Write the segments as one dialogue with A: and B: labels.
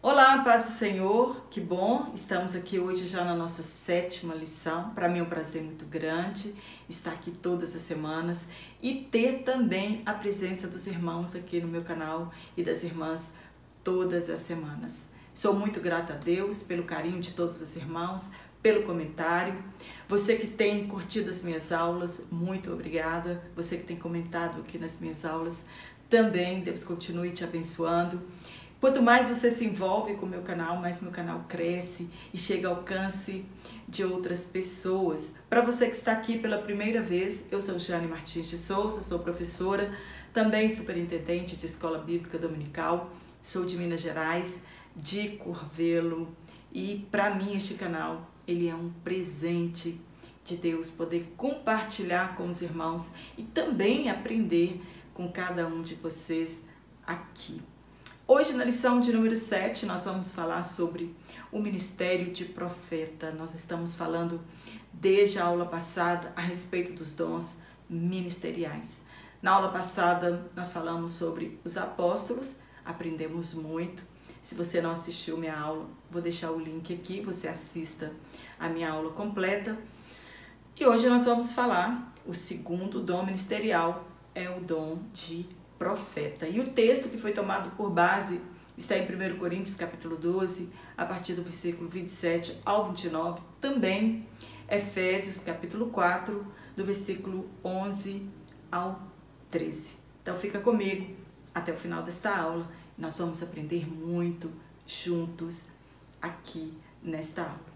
A: Olá, paz do Senhor, que bom, estamos aqui hoje já na nossa 7ª lição. Para mim é um prazer muito grande estar aqui todas as semanas e ter também a presença dos irmãos aqui no meu canal e das irmãs todas as semanas. Sou muito grata a Deus pelo carinho de todos os irmãos, pelo comentário. Você que tem curtido as minhas aulas, muito obrigada. Você que tem comentado aqui nas minhas aulas, também Deus continue te abençoando. Quanto mais você se envolve com o meu canal, mais meu canal cresce e chega ao alcance de outras pessoas. Para você que está aqui pela primeira vez, eu sou Jane Martins de Souza, sou professora, também superintendente de Escola Bíblica Dominical, sou de Minas Gerais, de Curvelo, e para mim este canal, ele é um presente de Deus, poder compartilhar com os irmãos e também aprender com cada um de vocês aqui. Hoje, na lição de número 7, nós vamos falar sobre o ministério de profeta. Nós estamos falando desde a aula passada a respeito dos dons ministeriais. Na aula passada, nós falamos sobre os apóstolos, aprendemos muito. Se você não assistiu minha aula, vou deixar o link aqui, você assista a minha aula completa. E hoje nós vamos falar, o segundo dom ministerial é o dom de profeta. E o texto que foi tomado por base está em 1 Coríntios capítulo 12, a partir do versículo 27 ao 29, também Efésios capítulo 4, do versículo 11 ao 13. Então fica comigo até o final desta aula, nós vamos aprender muito juntos aqui nesta aula.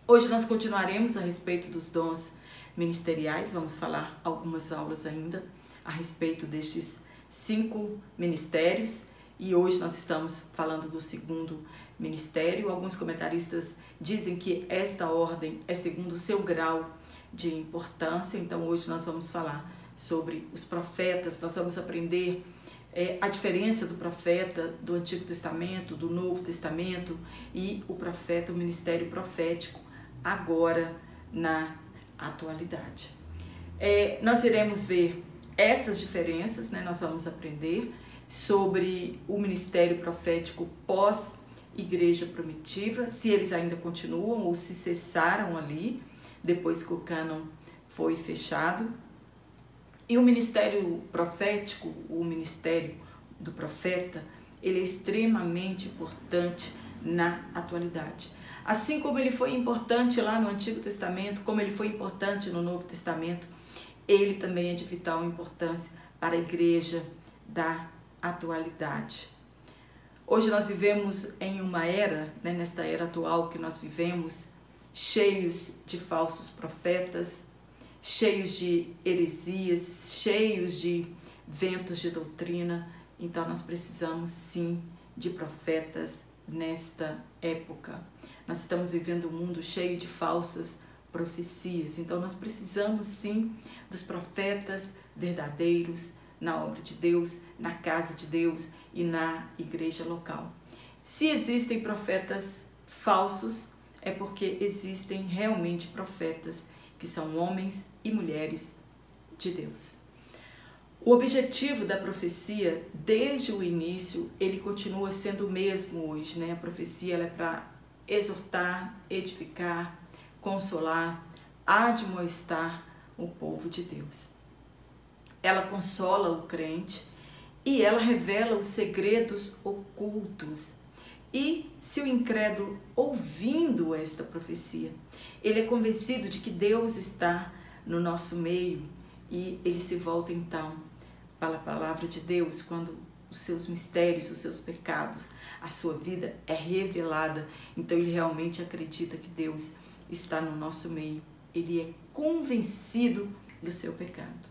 A: Hoje nós continuaremos a respeito dos dons ministeriais, vamos falar algumas aulas ainda a respeito destes 5 ministérios, e hoje nós estamos falando do segundo ministério. Alguns comentaristas dizem que esta ordem é segundo o seu grau de importância, então hoje nós vamos falar sobre os profetas, nós vamos aprender a diferença do profeta do Antigo Testamento, do Novo Testamento e o profeta, o ministério profético, agora na atualidade. Nós iremos ver essas diferenças, né? Nós vamos aprender sobre o ministério profético pós-Igreja Primitiva, se eles ainda continuam ou se cessaram ali, depois que o cânon foi fechado. E o ministério profético, o ministério do profeta, ele é extremamente importante na atualidade. Assim como ele foi importante lá no Antigo Testamento, como ele foi importante no Novo Testamento, ele também é de vital importância para a igreja da atualidade. Hoje nós vivemos em uma era, né, nesta era atual que nós vivemos, cheios de falsos profetas, cheios de heresias, cheios de ventos de doutrina. Então nós precisamos sim de profetas nesta época. Nós estamos vivendo um mundo cheio de falsas profecias, então nós precisamos sim dos profetas verdadeiros na obra de Deus, na casa de Deus e na igreja local. Se existem profetas falsos, é porque existem realmente profetas que são homens e mulheres de Deus. O objetivo da profecia, desde o início, ele continua sendo o mesmo hoje, né? A profecia ela é para exortar, edificar, consolar, admoestar o povo de Deus. Ela consola o crente e ela revela os segredos ocultos. E se o incrédulo, ouvindo esta profecia, ele é convencido de que Deus está no nosso meio e ele se volta então para a palavra de Deus quando os seus mistérios, os seus pecados, a sua vida é revelada, então ele realmente acredita que Deus está no nosso meio, ele é convencido do seu pecado.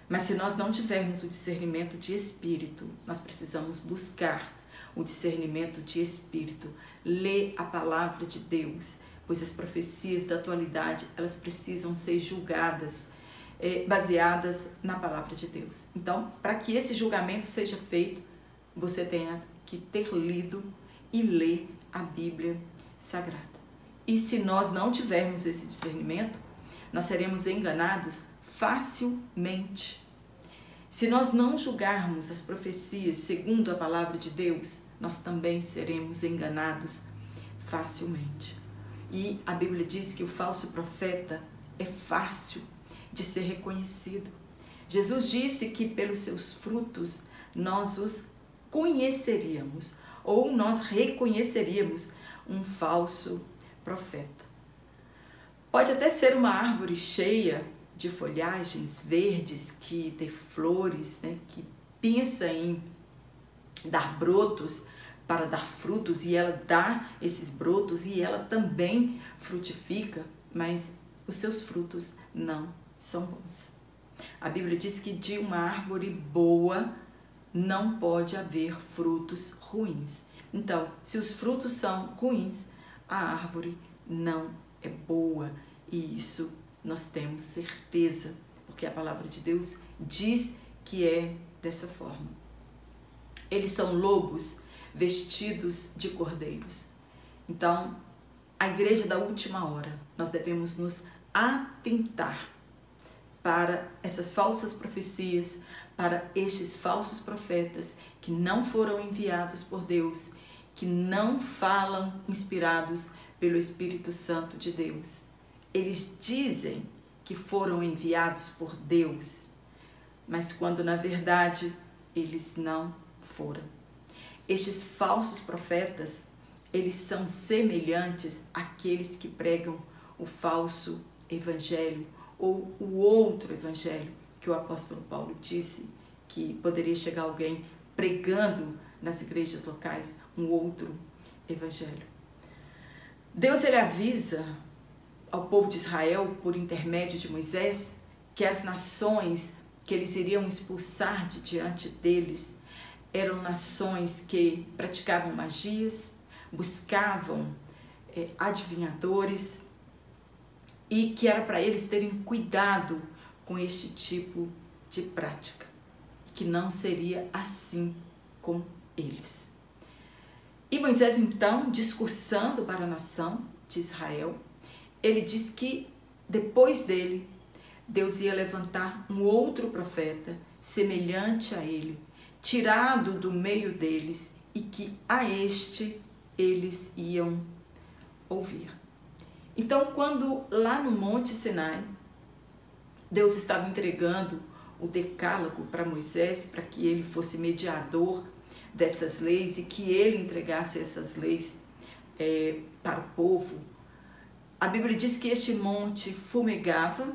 A: Mas se nós não tivermos o discernimento de espírito, nós precisamos buscar o discernimento de espírito, ler a palavra de Deus, pois as profecias da atualidade, elas precisam ser julgadas, baseadas na palavra de Deus. Então, para que esse julgamento seja feito, você tenha que ter lido e ler a Bíblia Sagrada. E se nós não tivermos esse discernimento, nós seremos enganados facilmente. Se nós não julgarmos as profecias segundo a palavra de Deus, nós também seremos enganados facilmente. E a Bíblia diz que o falso profeta é fácil de ser reconhecido. Jesus disse que pelos seus frutos nós os conheceríamos, ou nós reconheceríamos um falso profeta. Pode até ser uma árvore cheia de folhagens verdes, que dê flores, né, que pensa em dar brotos para dar frutos, e ela dá esses brotos e ela também frutifica, mas os seus frutos não são bons. A Bíblia diz que de uma árvore boa não pode haver frutos ruins. Então, se os frutos são ruins, a árvore não é boa, e isso nós temos certeza, porque a palavra de Deus diz que é dessa forma. Eles são lobos vestidos de cordeiros. Então, a igreja da última hora, nós devemos nos atentar para essas falsas profecias, para estes falsos profetas que não foram enviados por Deus, que não falam inspirados pelo Espírito Santo de Deus. Eles dizem que foram enviados por Deus, mas quando na verdade eles não foram. Estes falsos profetas, eles são semelhantes àqueles que pregam o falso evangelho, ou o outro evangelho, que o apóstolo Paulo disse que poderia chegar alguém pregando nas igrejas locais um outro evangelho. Deus, ele avisa ao povo de Israel, por intermédio de Moisés, que as nações que eles iriam expulsar de diante deles eram nações que praticavam magias, buscavam adivinhadores, e que era para eles terem cuidado com este tipo de prática, que não seria assim com eles. E Moisés, então, discursando para a nação de Israel, ele diz que depois dele, Deus ia levantar um outro profeta semelhante a ele, tirado do meio deles, e que a este eles iam ouvir. Então, quando lá no Monte Sinai, Deus estava entregando o decálogo para Moisés, para que ele fosse mediador dessas leis e que ele entregasse essas leis para o povo, a Bíblia diz que este monte fumegava,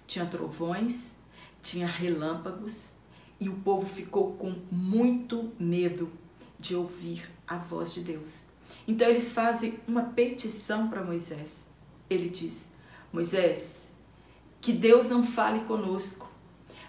A: tinha trovões, tinha relâmpagos, e o povo ficou com muito medo de ouvir a voz de Deus. Então eles fazem uma petição para Moisés. Ele diz: Moisés, que Deus não fale conosco,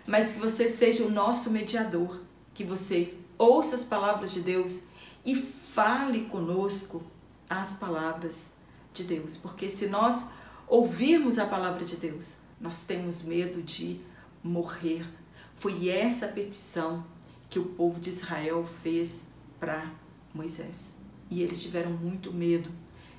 A: mas que você seja o nosso mediador, que você ouça as palavras de Deus e fale conosco as palavras de Deus. Porque se nós ouvirmos a palavra de Deus, nós temos medo de morrer. Foi essa a petição que o povo de Israel fez para Moisés. E eles tiveram muito medo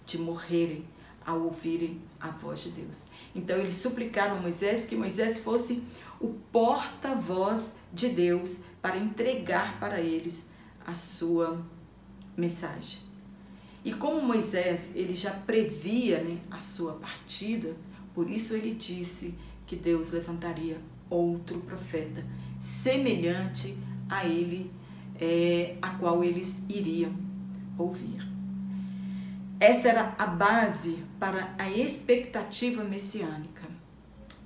A: de morrerem ao ouvirem a voz de Deus. Então eles suplicaram a Moisés que Moisés fosse o porta-voz de Deus para entregar para eles a sua mensagem. E como Moisés ele já previa, a sua partida, por isso ele disse que Deus levantaria outro profeta semelhante a ele, a qual eles iriam ouvir. Esta era a base para a expectativa messiânica.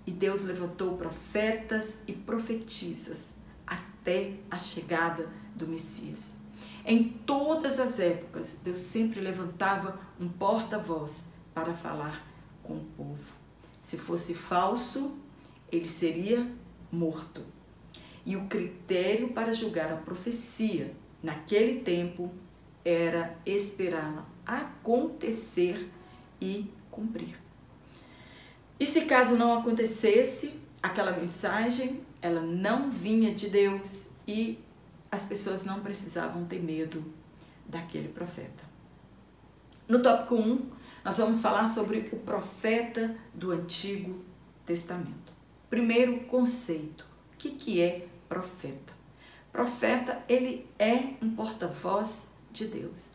A: E Deus levantou profetas e profetisas até a chegada do Messias. Em todas as épocas, Deus sempre levantava um porta-voz para falar com o povo. Se fosse falso, ele seria morto. E o critério para julgar a profecia naquele tempo era esperá-la acontecer e cumprir. E se caso não acontecesse, aquela mensagem, ela não vinha de Deus e as pessoas não precisavam ter medo daquele profeta. No tópico 1, nós vamos falar sobre o profeta do Antigo Testamento. Primeiro conceito, o que é profeta. Profeta, ele é um porta-voz de Deus.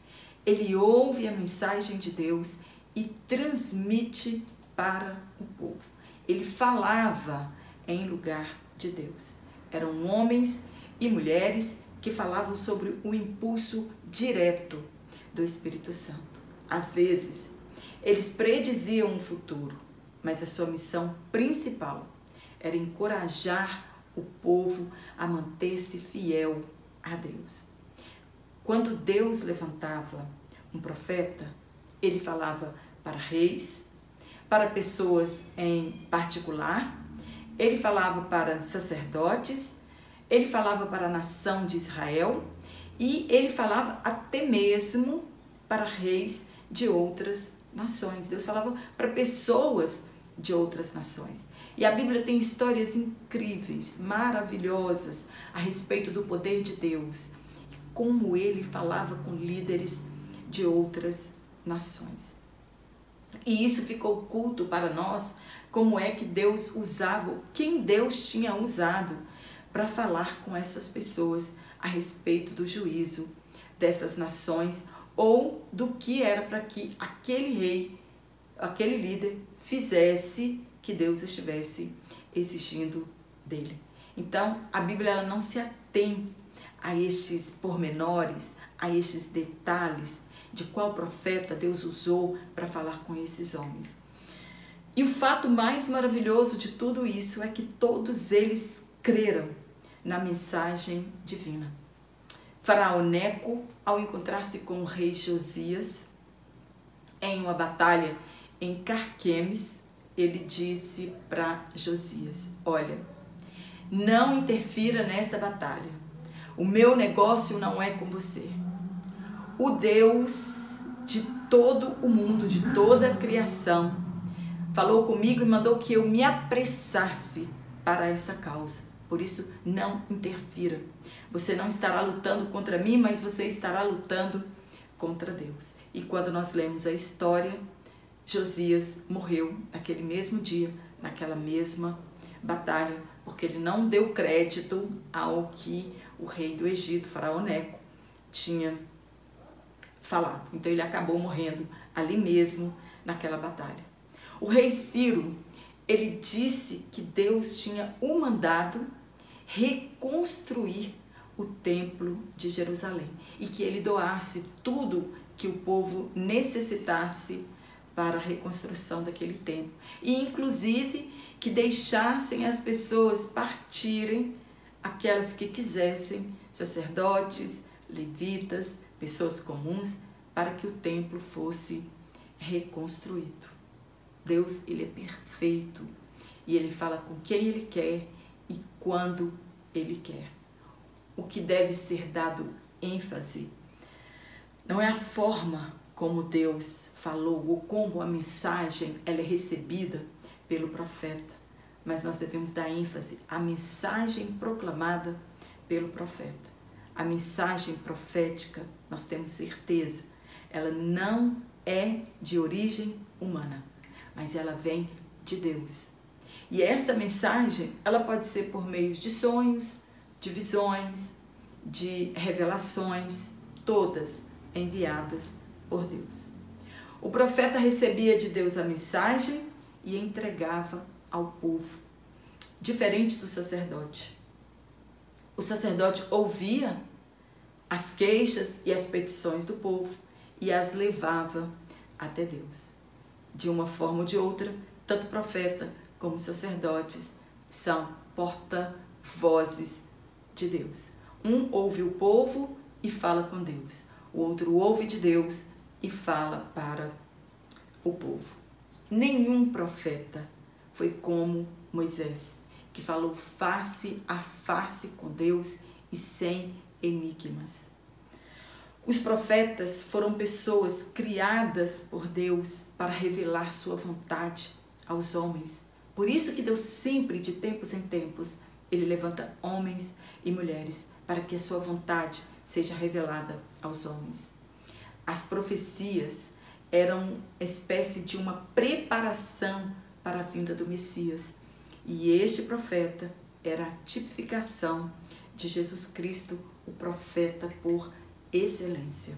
A: Ele ouve a mensagem de Deus e transmite para o povo. Ele falava em lugar de Deus. Eram homens e mulheres que falavam sobre o impulso direto do Espírito Santo. Às vezes, eles prediziam o futuro, mas a sua missão principal era encorajar o povo a manter-se fiel a Deus. Quando Deus levantava um profeta, ele falava para reis, para pessoas em particular, ele falava para sacerdotes, ele falava para a nação de Israel e ele falava até mesmo para reis de outras nações. Deus falava para pessoas de outras nações. E a Bíblia tem histórias incríveis, maravilhosas a respeito do poder de Deus, como ele falava com líderes de outras nações. E isso ficou oculto para nós, como é que Deus usava, quem Deus tinha usado para falar com essas pessoas a respeito do juízo dessas nações ou do que era para que aquele rei, aquele líder fizesse que Deus estivesse exigindo dele. Então, a Bíblia ela não se atém a estes pormenores, a estes detalhes de qual profeta Deus usou para falar com esses homens. E o fato mais maravilhoso de tudo isso é que todos eles creram na mensagem divina. Faraó Neco, ao encontrar-se com o rei Josias em uma batalha em Carquemes, ele disse para Josias: olha, não interfira nesta batalha. O meu negócio não é com você. O Deus de todo o mundo, de toda a criação, falou comigo e mandou que eu me apressasse para essa causa. Por isso, não interfira. Você não estará lutando contra mim, mas você estará lutando contra Deus. E quando nós lemos a história, Josias morreu naquele mesmo dia, naquela mesma batalha, porque ele não deu crédito ao que o rei do Egito, Faraó Neco, tinha falado. Então ele acabou morrendo ali mesmo naquela batalha. O rei Ciro, ele disse que Deus tinha o mandado reconstruir o templo de Jerusalém e que ele doasse tudo que o povo necessitasse para a reconstrução daquele templo. E inclusive que deixassem as pessoas partirem, aquelas que quisessem, sacerdotes, levitas, pessoas comuns, para que o templo fosse reconstruído. Deus, ele é perfeito e ele fala com quem ele quer e quando ele quer. O que deve ser dado ênfase não é a forma como Deus falou ou como a mensagem ela é recebida pelo profeta, mas nós devemos dar ênfase à mensagem proclamada pelo profeta. A mensagem profética, nós temos certeza, ela não é de origem humana, mas ela vem de Deus. E esta mensagem, ela pode ser por meio de sonhos, de visões, de revelações, todas enviadas por Deus. O profeta recebia de Deus a mensagem e entregava ao povo, diferente do sacerdote. O sacerdote ouvia as queixas e as petições do povo e as levava até Deus. De uma forma ou de outra, tanto profeta como sacerdotes são porta-vozes de Deus. Um ouve o povo e fala com Deus. O outro ouve de Deus e fala para o povo. Nenhum profeta foi como Moisés, que falou face a face com Deus e sem enigmas. Os profetas foram pessoas criadas por Deus para revelar sua vontade aos homens. Por isso que Deus sempre, de tempos em tempos, ele levanta homens e mulheres para que a sua vontade seja revelada aos homens. As profecias eram espécie de uma preparação para a vinda do Messias. E este profeta, era a tipificação de Jesus Cristo, o profeta por excelência.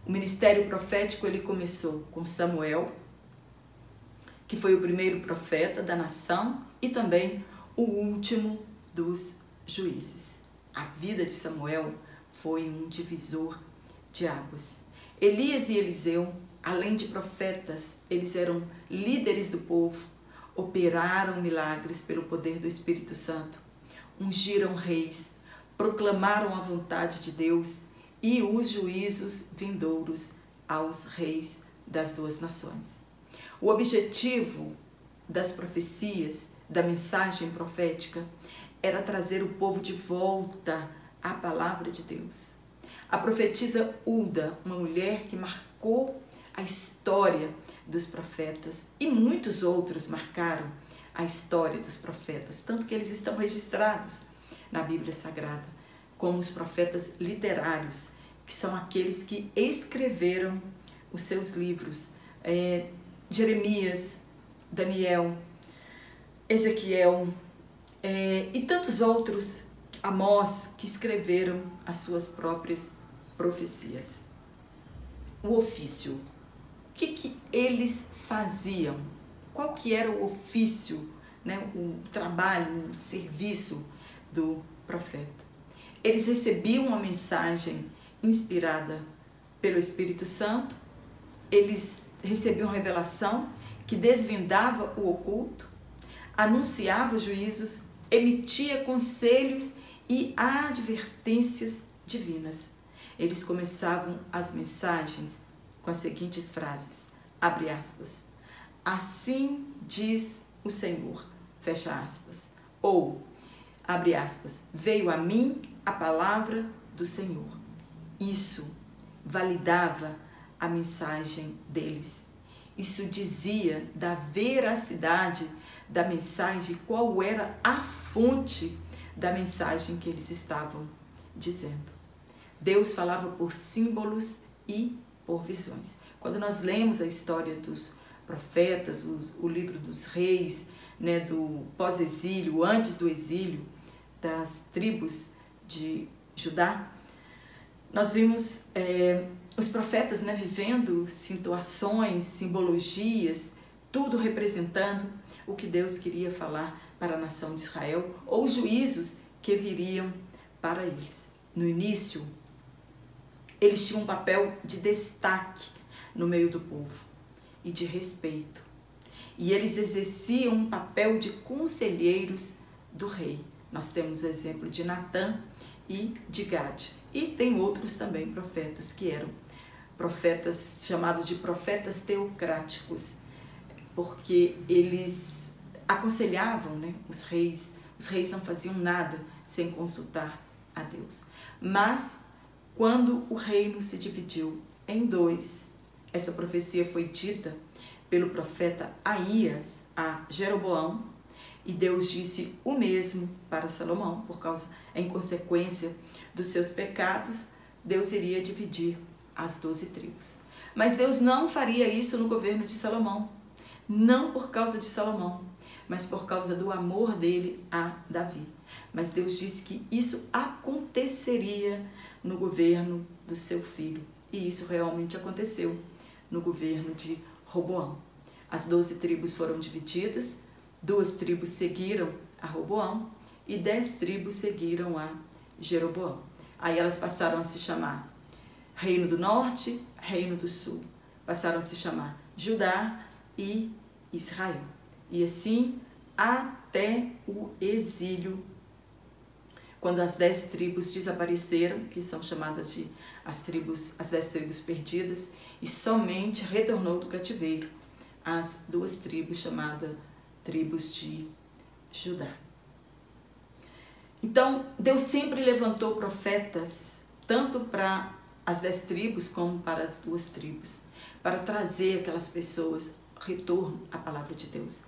A: O ministério profético ele começou com Samuel, que foi o primeiro profeta da nação e também o último dos juízes. A vida de Samuel foi um divisor de águas. Elias e Eliseu, além de profetas, eles eram líderes do povo, operaram milagres pelo poder do Espírito Santo, ungiram reis, proclamaram a vontade de Deus e os juízos vindouros aos reis das duas nações. O objetivo das profecias, da mensagem profética, era trazer o povo de volta à palavra de Deus. A profetisa Hulda, uma mulher que marcou a história dos profetas, e muitos outros marcaram a história dos profetas, tanto que eles estão registrados na Bíblia Sagrada como os profetas literários, que são aqueles que escreveram os seus livros. Jeremias, Daniel, Ezequiel e tantos outros, Amós, que escreveram as suas próprias profecias. O ofício. O que eles faziam? Qual que era o ofício, né? O trabalho, o serviço do profeta? Eles recebiam uma mensagem inspirada pelo Espírito Santo, eles recebiam revelação que desvendava o oculto, anunciava juízos, emitia conselhos e advertências divinas. Eles começavam as mensagens com as seguintes frases, abre aspas, assim diz o Senhor, fecha aspas, ou, abre aspas, veio a mim a palavra do Senhor. Isso validava a mensagem deles. Isso dizia da veracidade da mensagem, qual era a fonte da mensagem que eles estavam dizendo. Deus falava por símbolos e por visões. Quando nós lemos a história dos profetas, o livro dos reis, né, do pós-exílio, antes do exílio, das tribos de Judá, nós vimos os profetas, né, vivendo situações, simbologias, tudo representando o que Deus queria falar para a nação de Israel, ou juízos que viriam para eles. No início, eles tinham um papel de destaque no meio do povo e de respeito. E eles exerciam um papel de conselheiros do rei. Nós temos o exemplo de Natã e de Gade. E tem outros também profetas que eram profetas chamados de profetas teocráticos, porque eles aconselhavam, né, os reis. Os reis não faziam nada sem consultar a Deus. Mas quando o reino se dividiu em dois, esta profecia foi dita pelo profeta Aías a Jeroboão, e Deus disse o mesmo para Salomão, em consequência dos seus pecados, Deus iria dividir as 12 tribos. Mas Deus não faria isso no governo de Salomão, não por causa de Salomão, mas por causa do amor dele a Davi. Mas Deus disse que isso aconteceria no governo do seu filho, e isso realmente aconteceu no governo de Roboão. As 12 tribos foram divididas, 2 tribos seguiram a Roboão e 10 tribos seguiram a Jeroboão. Aí elas passaram a se chamar Reino do Norte, Reino do Sul. Passaram a se chamar Judá e Israel. E assim até o exílio, quando as 10 tribos desapareceram, que são chamadas de as 10 tribos perdidas, e somente retornou do cativeiro as 2 tribos chamadas tribos de Judá. Então, Deus sempre levantou profetas, tanto para as 10 tribos como para as 2 tribos, para trazer aquelas pessoas retorno à palavra de Deus,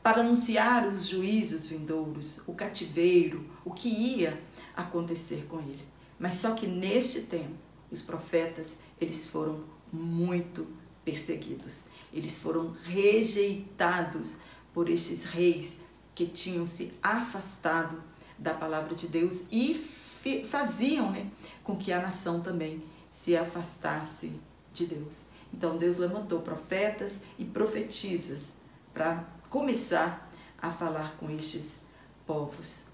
A: para anunciar os juízos vindouros, o cativeiro, o que ia acontecer com ele. Mas só que neste tempo, os profetas, eles foram muito perseguidos. Eles foram rejeitados por estes reis que tinham se afastado da palavra de Deus e faziam, né, com que a nação também se afastasse de Deus. Então Deus levantou profetas e profetisas para começar a falar com estes povos.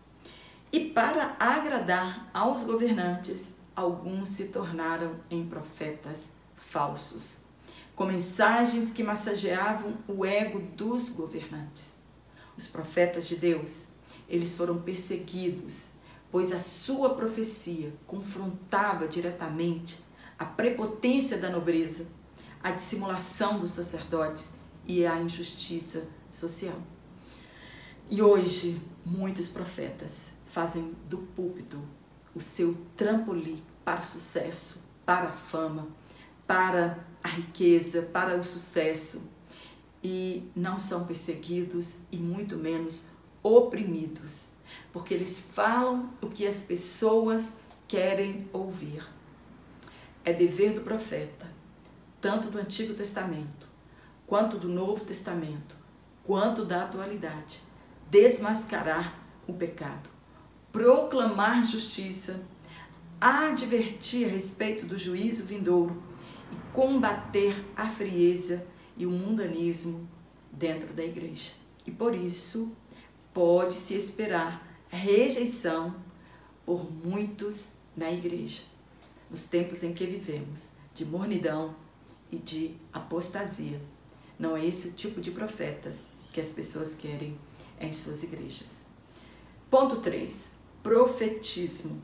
A: E para agradar aos governantes, alguns se tornaram em profetas falsos, com mensagens que massageavam o ego dos governantes. Os profetas de Deus, eles foram perseguidos, pois a sua profecia confrontava diretamente a prepotência da nobreza, a dissimulação dos sacerdotes e a injustiça social. E hoje, muitos profetas fazem do púlpito o seu trampolim para o sucesso, para a fama, para a riqueza, para o sucesso, e não são perseguidos e muito menos oprimidos, porque eles falam o que as pessoas querem ouvir. É dever do profeta, tanto do Antigo Testamento, quanto do Novo Testamento, quanto da atualidade, desmascarar o pecado, proclamar justiça, advertir a respeito do juízo vindouro e combater a frieza e o mundanismo dentro da igreja. E por isso pode-se esperar rejeição por muitos na igreja, nos tempos em que vivemos, de mornidão e de apostasia. Não é esse o tipo de profetas que as pessoas querem em suas igrejas. Ponto 3. Profetismo.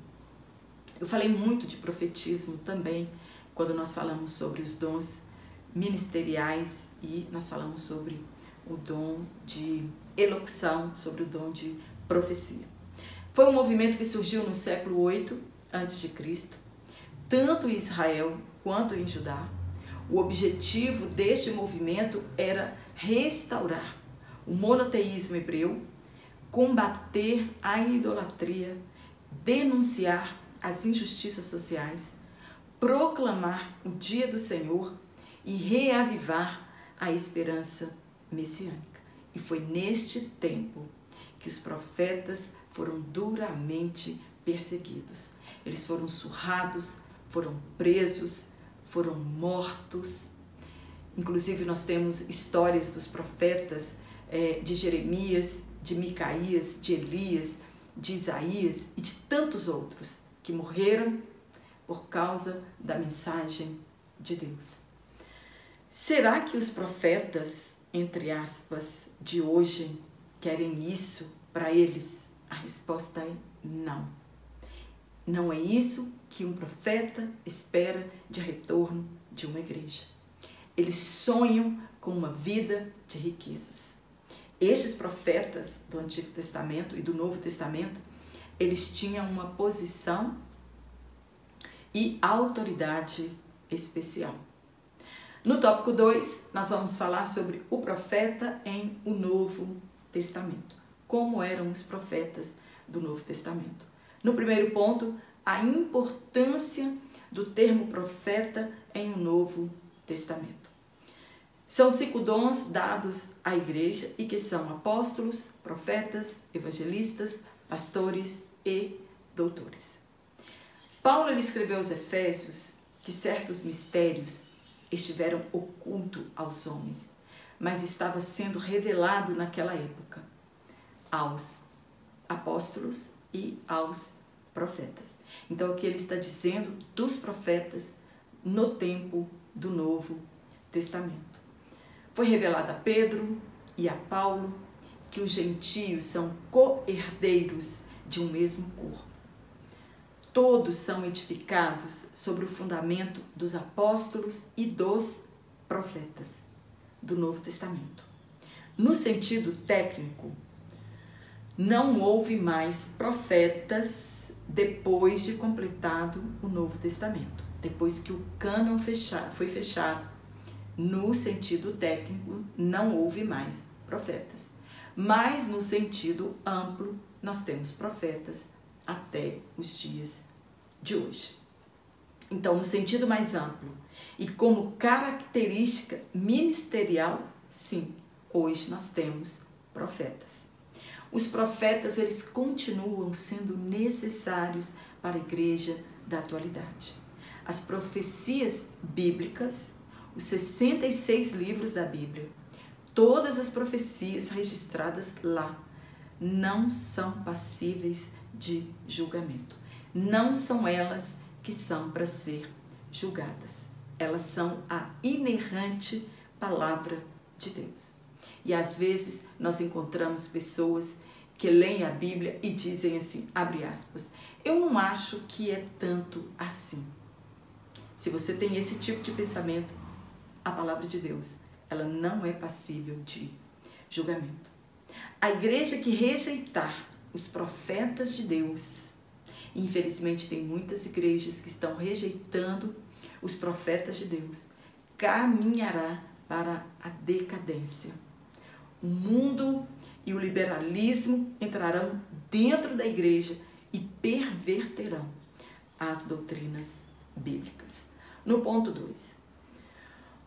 A: Eu falei muito de profetismo também quando nós falamos sobre os dons ministeriais e nós falamos sobre o dom de elocução, sobre o dom de profecia. Foi um movimento que surgiu no século 8 a.C., tanto em Israel quanto em Judá. O objetivo deste movimento era restaurar o monoteísmo hebreu, combater a idolatria, denunciar as injustiças sociais, proclamar o dia do Senhor e reavivar a esperança messiânica. E foi neste tempo que os profetas foram duramente perseguidos. Eles foram surrados, foram presos, foram mortos. Inclusive nós temos histórias dos profetas de Jeremias, de Micaías, de Elias, de Isaías e de tantos outros que morreram por causa da mensagem de Deus. Será que os profetas, entre aspas, de hoje querem isso para eles? A resposta é não. Não é isso que um profeta espera de retorno de uma igreja. Eles sonham com uma vida de riquezas. Estes profetas do Antigo Testamento e do Novo Testamento, eles tinham uma posição e autoridade especial. No tópico 2, nós vamos falar sobre o profeta em o Novo Testamento. Como eram os profetas do Novo Testamento. No primeiro ponto, a importância do termo profeta em o Novo Testamento. São 5 dons dados à igreja e que são apóstolos, profetas, evangelistas, pastores e doutores. Paulo ele escreveu aos Efésios que certos mistérios estiveram ocultos aos homens, mas estava sendo revelado naquela época aos apóstolos e aos profetas. Então aqui ele está dizendo dos profetas no tempo do Novo Testamento. Foi revelado a Pedro e a Paulo que os gentios são co-herdeiros de um mesmo corpo. Todos são edificados sobre o fundamento dos apóstolos e dos profetas do Novo Testamento. No sentido técnico, não houve mais profetas depois de completado o Novo Testamento. Depois que o cânon foi fechado, no sentido técnico, não houve mais profetas. Mas no sentido amplo, nós temos profetas até os dias de hoje. Então, no sentido mais amplo e como característica ministerial, sim, hoje nós temos profetas. Os profetas, eles continuam sendo necessários para a igreja da atualidade. As profecias bíblicas, os 66 livros da Bíblia, todas as profecias registradas lá, não são passíveis de julgamento. Não são elas que são para ser julgadas. Elas são a inerrante palavra de Deus. E às vezes nós encontramos pessoas que leem a Bíblia e dizem assim, abre aspas, eu não acho que é tanto assim. Se você tem esse tipo de pensamento, a palavra de Deus, ela não é passível de julgamento. A igreja que rejeitar os profetas de Deus, infelizmente tem muitas igrejas que estão rejeitando os profetas de Deus, caminhará para a decadência. O mundo e o liberalismo entrarão dentro da igreja e perverterão as doutrinas bíblicas. No ponto 2,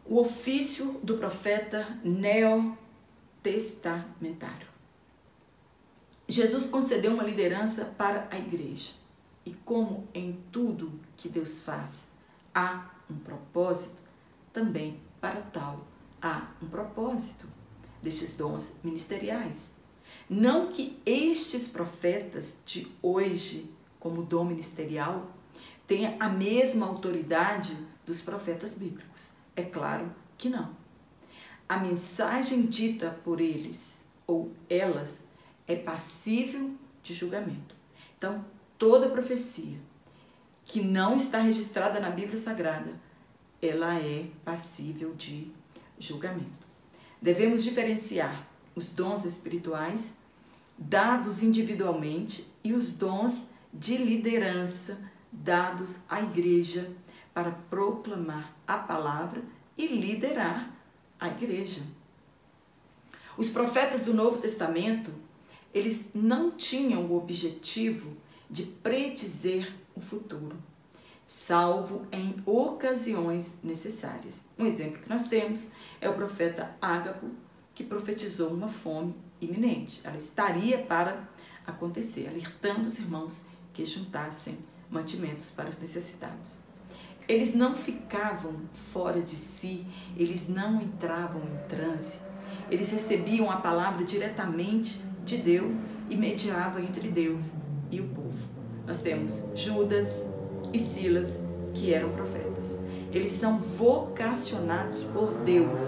A: o ofício do profeta neotestamentário. Jesus concedeu uma liderança para a igreja. E como em tudo que Deus faz há um propósito, também para tal há um propósito destes dons ministeriais. Não que estes profetas de hoje, como dom ministerial, tenha a mesma autoridade dos profetas bíblicos. É claro que não. A mensagem dita por eles ou elas é passível de julgamento. Então, toda profecia que não está registrada na Bíblia Sagrada, ela é passível de julgamento. Devemos diferenciar os dons espirituais dados individualmente e os dons de liderança dados à igreja para proclamar a palavra e liderar a igreja. Os profetas do Novo Testamento, eles não tinham o objetivo de predizer o futuro, salvo em ocasiões necessárias. Um exemplo que nós temos é o profeta Ágabo, que profetizou uma fome iminente. Ela estaria para acontecer, alertando os irmãos que juntassem mantimentos para os necessitados. Eles não ficavam fora de si, eles não entravam em transe, eles recebiam a palavra diretamente de Deus e mediava entre Deus e o povo. Nós temos Judas e Silas, que eram profetas. Eles são vocacionados por Deus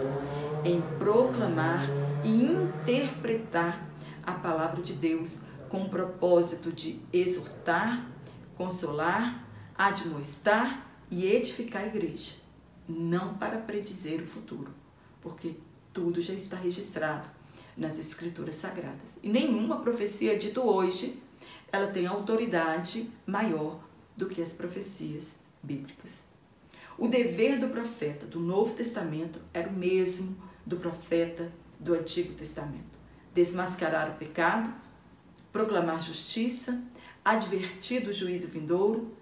A: em proclamar e interpretar a palavra de Deus com o propósito de exortar, consolar, admoestar e edificar a igreja, não para predizer o futuro, porque tudo já está registrado nas Escrituras Sagradas. E nenhuma profecia dita hoje, ela tem autoridade maior do que as profecias bíblicas. O dever do profeta do Novo Testamento era o mesmo do profeta do Antigo Testamento: desmascarar o pecado, proclamar justiça, advertir do juízo vindouro,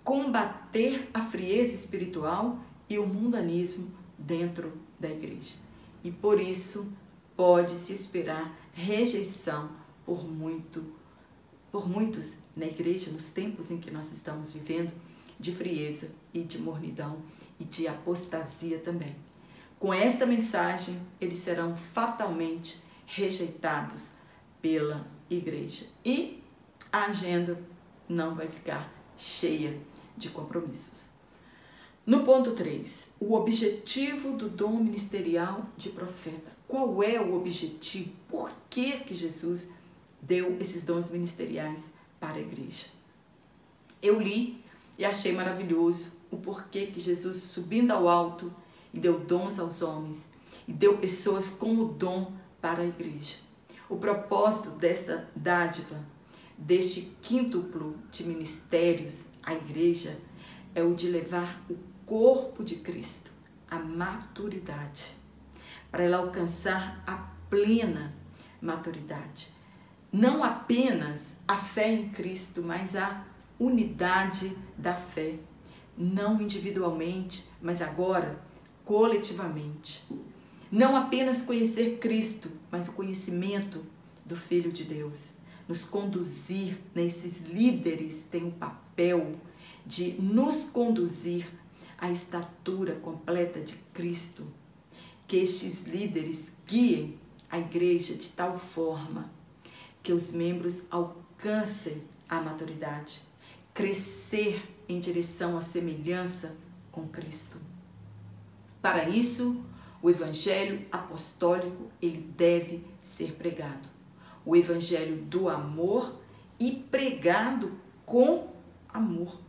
A: combater a frieza espiritual e o mundanismo dentro da igreja. E por isso pode-se esperar rejeição por muitos na igreja, nos tempos em que nós estamos vivendo, de frieza e de mornidão e de apostasia também. Com esta mensagem, eles serão fatalmente rejeitados pela igreja e a agenda não vai ficar cheia de compromissos. No ponto 3, o objetivo do dom ministerial de profeta. Qual é o objetivo? Por que Jesus deu esses dons ministeriais para a igreja? Eu li e achei maravilhoso o porquê que Jesus, subindo ao alto, e deu dons aos homens, e deu pessoas como dom para a igreja. O propósito desta dádiva, deste quíntuplo de ministérios à igreja, é o de levar o corpo de Cristo à maturidade, para ela alcançar a plena maturidade. Não apenas a fé em Cristo, mas a unidade da fé, não individualmente, mas agora coletivamente. Não apenas conhecer Cristo, mas o conhecimento do Filho de Deus, nos conduzir, né? Esses líderes têm o papel de nos conduzir à estatura completa de Cristo, que estes líderes guiem a igreja de tal forma que os membros alcancem a maturidade, crescer em direção à semelhança com Cristo. Para isso, o evangelho apostólico, ele deve ser pregado. O evangelho do amor e pregado com amor.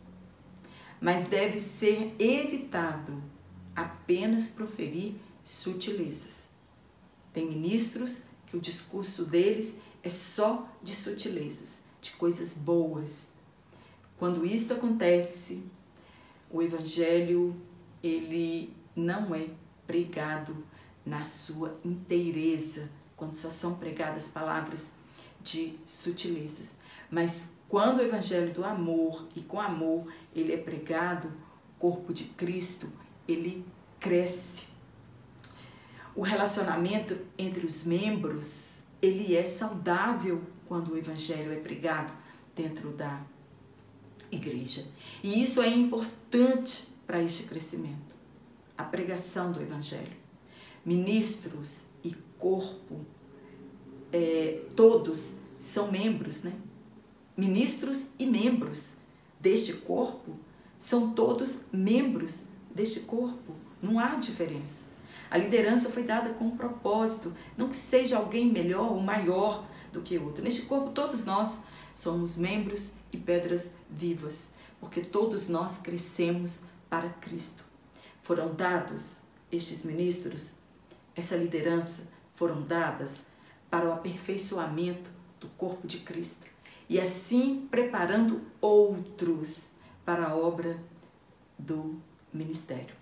A: Mas deve ser evitado apenas proferir sutilezas. Tem ministros que o discurso deles é só de sutilezas, de coisas boas. Quando isso acontece, o evangelho, ele não é pregado na sua inteireza, quando só são pregadas palavras de sutilezas. Mas quando o evangelho do amor e com amor ele é pregado, o corpo de Cristo, ele cresce. O relacionamento entre os membros, ele é saudável quando o evangelho é pregado dentro da igreja. E isso é importante para este crescimento. A pregação do evangelho. Ministros e corpo, todos são membros, né? Ministros e membros deste corpo são todos membros deste corpo. Não há diferença. A liderança foi dada com um propósito, não que seja alguém melhor ou maior do que outro. Neste corpo, todos nós somos membros e pedras vivas, porque todos nós crescemos para Cristo. Foram dados estes ministros, essa liderança, foram dadas para o aperfeiçoamento do corpo de Cristo e assim preparando outros para a obra do ministério.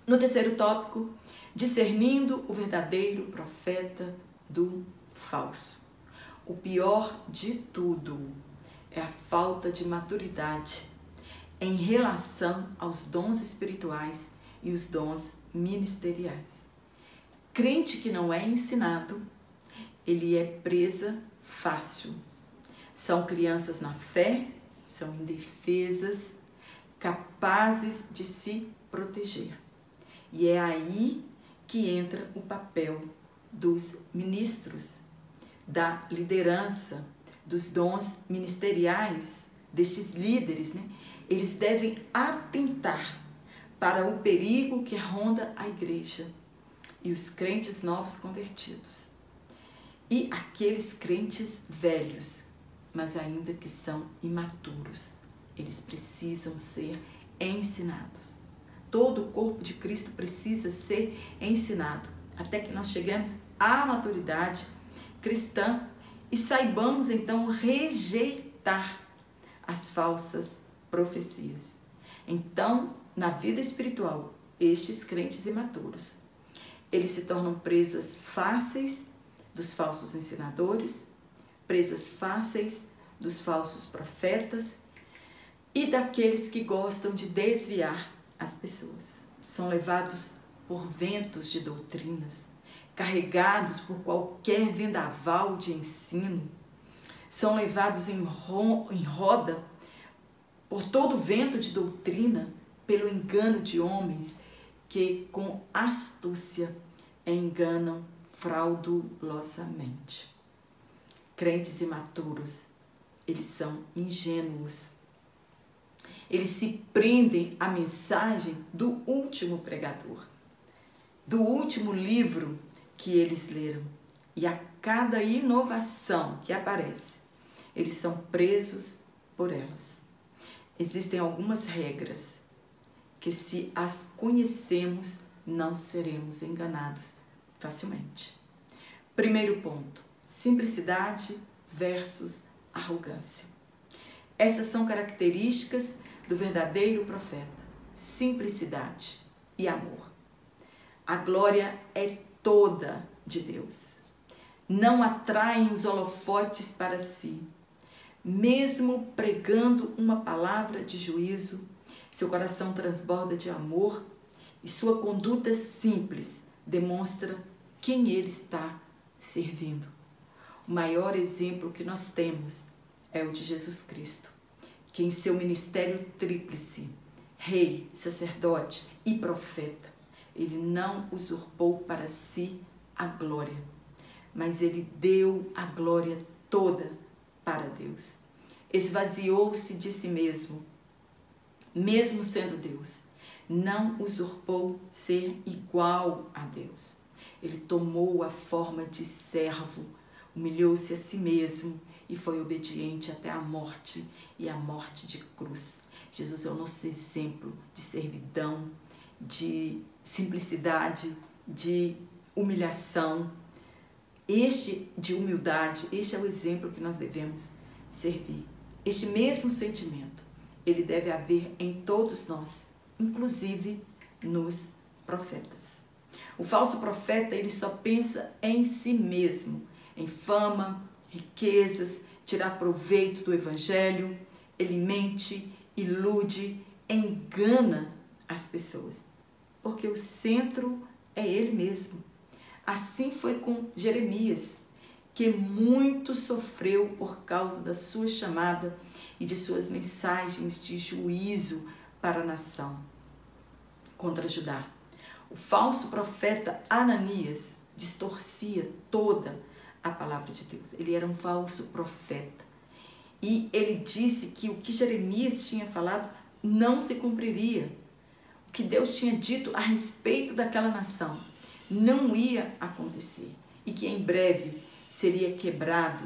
A: No terceiro tópico, discernindo o verdadeiro profeta do falso. O pior de tudo é a falta de maturidade em relação aos dons espirituais e os dons ministeriais. Crente que não é ensinado, ele é presa fácil. São crianças na fé, são indefesas, capazes de se proteger. E é aí que entra o papel dos ministros, da liderança, dos dons ministeriais, destes líderes, né? Eles devem atentar para o perigo que ronda a igreja e os crentes novos convertidos. E aqueles crentes velhos, mas ainda que são imaturos, eles precisam ser ensinados. Todo o corpo de Cristo precisa ser ensinado, até que nós cheguemos à maturidade cristã e saibamos então rejeitar as falsas profecias. Então, na vida espiritual, estes crentes imaturos, eles se tornam presas fáceis dos falsos ensinadores, presas fáceis dos falsos profetas e daqueles que gostam de desviar as pessoas. São levados por ventos de doutrinas, carregados por qualquer vendaval de ensino, são levados em roda por todo vento de doutrina, pelo engano de homens que com astúcia enganam fraudulosamente. Crentes imaturos, eles são ingênuos. Eles se prendem à mensagem do último pregador, do último livro que eles leram. E a cada inovação que aparece, eles são presos por elas. Existem algumas regras que, se as conhecemos, não seremos enganados facilmente. Primeiro ponto, simplicidade versus arrogância. Essas são características do verdadeiro profeta: simplicidade e amor. A glória é toda de Deus. Não atraem os holofotes para si. Mesmo pregando uma palavra de juízo, seu coração transborda de amor e sua conduta simples demonstra quem ele está servindo. o maior exemplo que nós temos é o de Jesus Cristo, que em seu ministério tríplice, rei, sacerdote e profeta, ele não usurpou para si a glória, mas ele deu a glória toda para Deus. Esvaziou-se de si mesmo, mesmo sendo Deus. Não usurpou ser igual a Deus. Ele tomou a forma de servo, humilhou-se a si mesmo e foi obediente até a morte e a morte de cruz. Jesus é o nosso exemplo de servidão, de simplicidade, de humilhação, de humildade. Este é o exemplo que nós devemos servir. Este mesmo sentimento, ele deve haver em todos nós, inclusive nos profetas. O falso profeta, ele só pensa em si mesmo, em fama, riquezas, tirar proveito do evangelho. Ele mente, ilude, engana as pessoas, porque o centro é ele mesmo. Assim foi com Jeremias, que muito sofreu por causa da sua chamada e de suas mensagens de juízo para a nação contra Judá. O falso profeta Ananias distorcia toda a palavra de Deus. Ele era um falso profeta. E ele disse que o que Jeremias tinha falado não se cumpriria. O que Deus tinha dito a respeito daquela nação não ia acontecer. E que em breve seria quebrado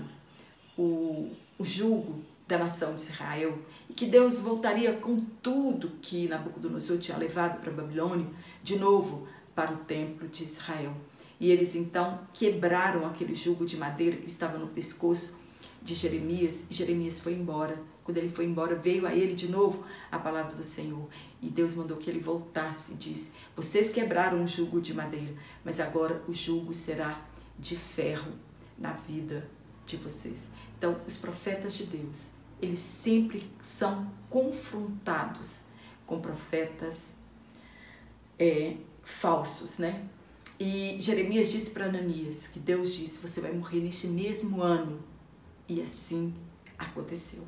A: o jugo da nação de Israel. E que Deus voltaria com tudo que Nabucodonosor tinha levado para a Babilônia, de novo para o templo de Israel. E eles então quebraram aquele jugo de madeira que estava no pescoço de Jeremias, e Jeremias foi embora. Quando ele foi embora, veio a ele de novo a palavra do Senhor. E Deus mandou que ele voltasse e disse: vocês quebraram um jugo de madeira, mas agora o jugo será de ferro na vida de vocês. Então, os profetas de Deus, eles sempre são confrontados com profetas falsos, né? E Jeremias disse para Ananias que Deus disse: você vai morrer neste mesmo ano. E assim aconteceu.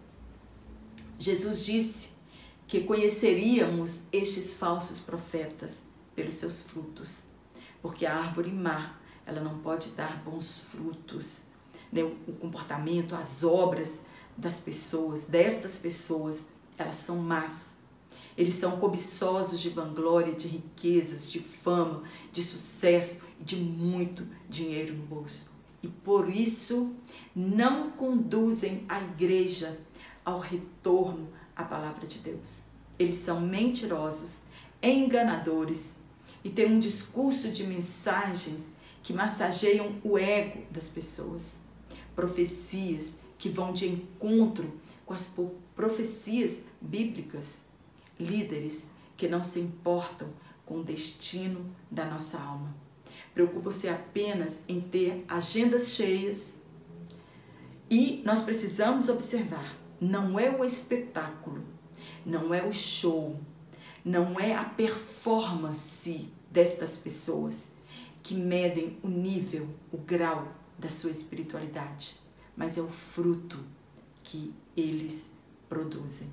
A: Jesus disse que conheceríamos estes falsos profetas pelos seus frutos, porque a árvore má, ela não pode dar bons frutos, né? O comportamento, as obras das pessoas, destas pessoas, elas são más. Eles são cobiçosos de vanglória, de riquezas, de fama, de sucesso e de muito dinheiro no bolso. E por isso não conduzem a igreja ao retorno à palavra de Deus. Eles são mentirosos, enganadores e têm um discurso de mensagens que massageiam o ego das pessoas. Profecias que vão de encontro com as profecias bíblicas. Líderes que não se importam com o destino da nossa alma. Preocupam-se apenas em ter agendas cheias. E nós precisamos observar, não é o espetáculo, não é o show, não é a performance destas pessoas que medem o nível, o grau da sua espiritualidade, mas é o fruto que eles produzem.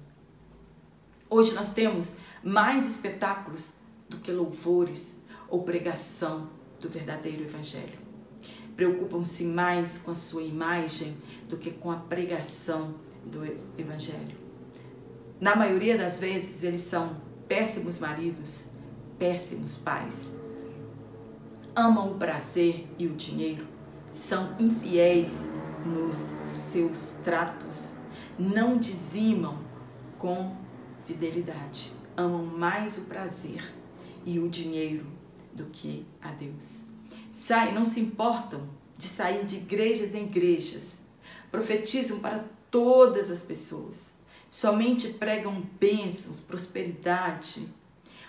A: Hoje nós temos mais espetáculos do que louvores ou pregação do verdadeiro evangelho. Preocupam-se mais com a sua imagem do que com a pregação do evangelho. Na maioria das vezes, eles são péssimos maridos, péssimos pais. Amam o prazer e o dinheiro, são infiéis nos seus tratos, não dizimam com fidelidade, amam mais o prazer e o dinheiro do que a Deus. Não se importam de sair de igrejas em igrejas, profetizam para todas as pessoas, somente pregam bênçãos, prosperidade.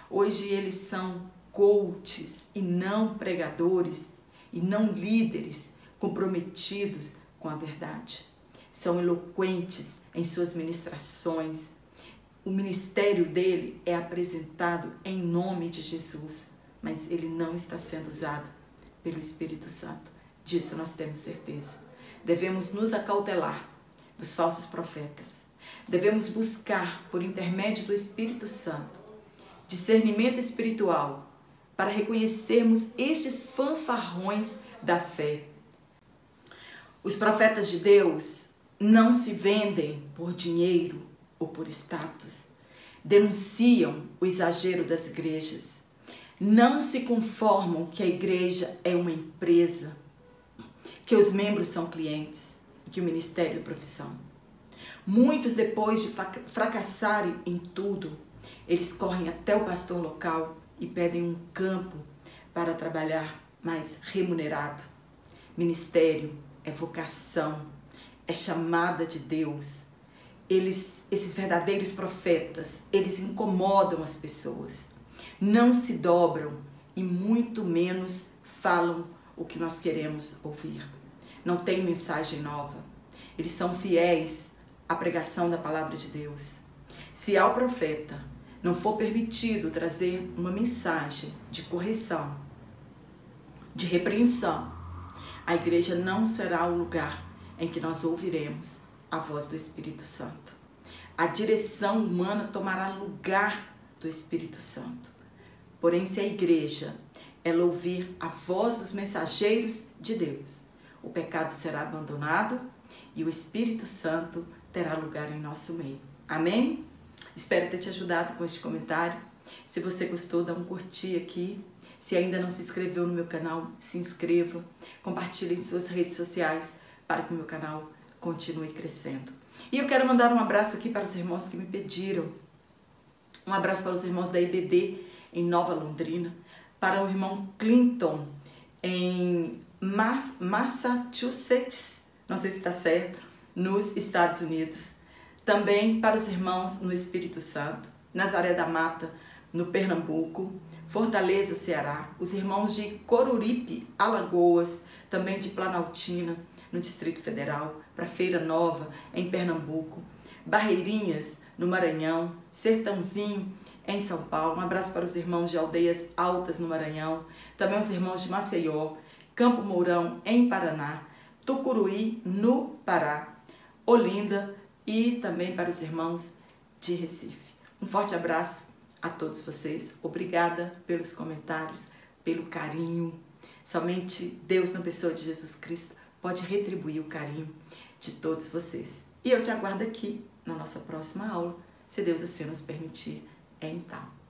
A: Hoje eles são coaches e não pregadores, e não líderes comprometidos com a verdade. São eloquentes em suas ministrações. O ministério dele é apresentado em nome de Jesus, mas ele não está sendo usado pelo Espírito Santo. Disso nós temos certeza. devemos nos acautelar dos falsos profetas. Devemos buscar, por intermédio do Espírito Santo, discernimento espiritual para reconhecermos estes fanfarrões da fé. Os profetas de Deus não se vendem por dinheiro ou por status. Denunciam o exagero das igrejas. Não se conformam que a igreja é uma empresa, que os membros são clientes e que o ministério é profissão. Muitos, depois de fracassarem em tudo, eles correm até o pastor local e pedem um campo para trabalhar mais remunerado. Ministério é vocação, é chamada de Deus. Esses verdadeiros profetas, eles incomodam as pessoas, não se dobram e muito menos falam o que nós queremos ouvir. Não tem mensagem nova. Eles são fiéis à pregação da palavra de Deus. Se ao profeta não for permitido trazer uma mensagem de correção, de repreensão, a igreja não será o lugar em que nós ouviremos a voz do Espírito Santo. A direção humana tomará lugar do Espírito Santo. Porém, se a igreja ela ouvir a voz dos mensageiros de Deus, o pecado será abandonado e o Espírito Santo terá lugar em nosso meio. Amém? Espero ter te ajudado com este comentário. Se você gostou, dá um curtir aqui. Se ainda não se inscreveu no meu canal, se inscreva. Compartilhe em suas redes sociais para que o meu canal continue crescendo. E eu quero mandar um abraço aqui para os irmãos que me pediram. Um abraço para os irmãos da IBD em Nova Londrina, para o irmão Clinton em Massachusetts, não sei se está certo, nos Estados Unidos. Também para os irmãos no Espírito Santo, Nazaré da Mata, no Pernambuco, Fortaleza, Ceará, os irmãos de Coruripe, Alagoas, também de Planaltina, no Distrito Federal, para Feira Nova, em Pernambuco, Barreirinhas, no Maranhão, Sertãozinho, em São Paulo. Um abraço para os irmãos de Aldeias Altas, no Maranhão, também os irmãos de Maceió, Campo Mourão, em Paraná, Tucuruí, no Pará, Olinda e também para os irmãos de Recife. Um forte abraço a todos vocês. Obrigada pelos comentários, pelo carinho. Somente Deus, na pessoa de Jesus Cristo, pode retribuir o carinho de todos vocês. E eu te aguardo aqui na nossa próxima aula, se Deus assim nos permitir. Então.